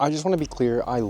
I just want to be clear, I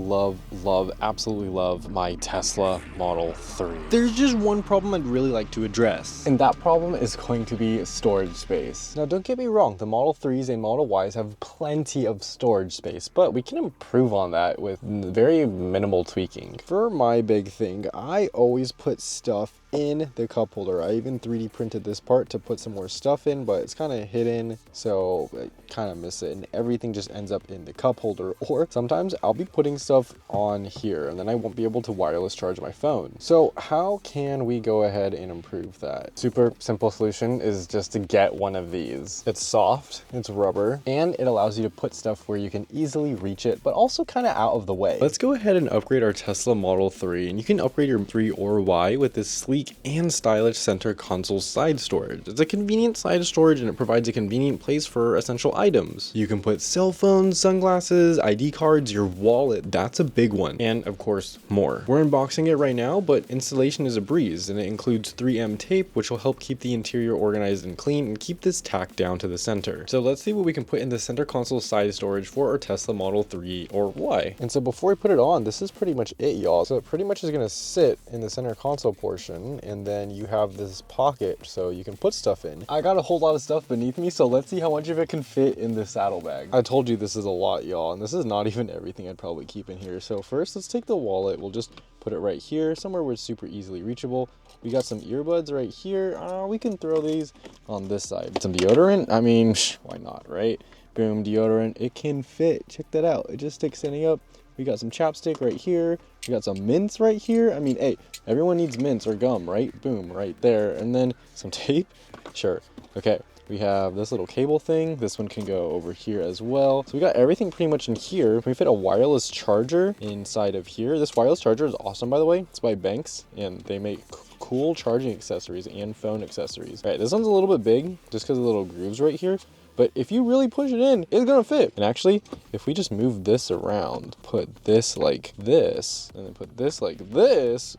absolutely love my Tesla Model 3. There's just one problem I'd really like to address. And that problem is going to be storage space. Now, don't get me wrong, the Model 3s and Model Ys have plenty of storage space, but we can improve on that with very minimal tweaking. For my big thing, I always put stuff in the cup holder. I even 3D printed this part to put some more stuff in, but it's kind of hidden, so I kind of miss it, and everything just ends up in the cup holder. Or sometimes I'll be putting stuff on here, and then I won't be able to wireless charge my phone. So how can we go ahead and improve that? Super simple solution is just to get one of these. It's soft, it's rubber, and it allows you to put stuff where you can easily reach it, but also kind of out of the way. Let's go ahead and upgrade our Tesla Model 3, and you can upgrade your 3 or Y with this sleek and stylish center console side storage. It's a convenient side storage, and it provides a convenient place for essential items. You can put cell phones, sunglasses, ID cards, your wallet, that's a big one, and of course more. We're unboxing it right now, but installation is a breeze, and it includes 3M tape, which will help keep the interior organized and clean and keep this tacked down to the center. So let's see what we can put in the center console side storage for our Tesla Model 3 or Y. And so before we put it on, this is pretty much it, y'all. So it pretty much is gonna sit in the center console portion, and then you have this pocket so you can put stuff in. I got a whole lot of stuff beneath me, so let's see how much of it can fit in this saddlebag. I told you this is a lot, y'all, and this is not even everything I'd probably keep in here. So first, let's take the wallet. We'll just put it right here, somewhere where it's super easily reachable. We got some earbuds right here. We can throw these on this side. Some deodorant, I mean, why not, right? Boom, deodorant, it can fit. Check that out, it just sticks standing up. We got some chapstick right here. We got some mints right here. I mean, hey, everyone needs mints or gum, right? Boom, right there. And then some tape, sure. Okay, we have this little cable thing. This one can go over here as well. So we got everything pretty much in here. We fit a wireless charger inside of here. This wireless charger is awesome, by the way. It's by Banks, and they make cool charging accessories and phone accessories. All right, this one's a little bit big just because of the little grooves right here. But if you really push it in, it's gonna fit. And actually, if we just move this around, put this like this, and then put this like this,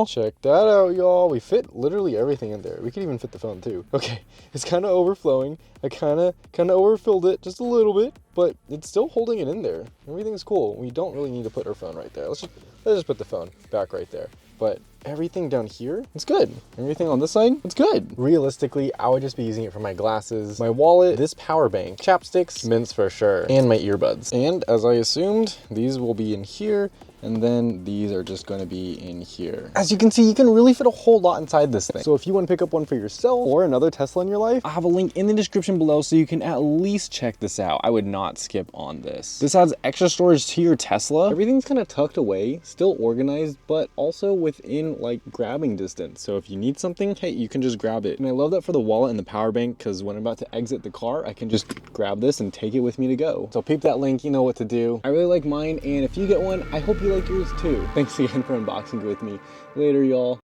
check that out, y'all. We fit literally everything in there. We could even fit the phone too. Okay, it's kind of overflowing. I kind of overfilled it just a little bit, but it's still holding it in there. Everything's cool. We don't really need to put our phone right there. Let's just put the phone back right there. But everything down here, it's good. Everything on this side, it's good. Realistically, I would just be using it for my glasses, my wallet, this power bank, chapsticks, mints for sure, and my earbuds. And as I assumed, these will be in here, and then these are just gonna be in here. As you can see, you can really fit a whole lot inside this thing. So if you wanna pick up one for yourself or another Tesla in your life, I have a link in the description below so you can at least check this out. I would not skip on this. This adds extra storage to your Tesla. Everything's kind of tucked away, still organized, but also within like grabbing distance. So if you need something, hey, you can just grab it. And I love that for the wallet and the power bank, because when I'm about to exit the car, I can just grab this and take it with me to go. So peep that link, you know what to do. I really like mine, and if you get one, I hope you like yours too. Thanks again for unboxing with me. Later, y'all.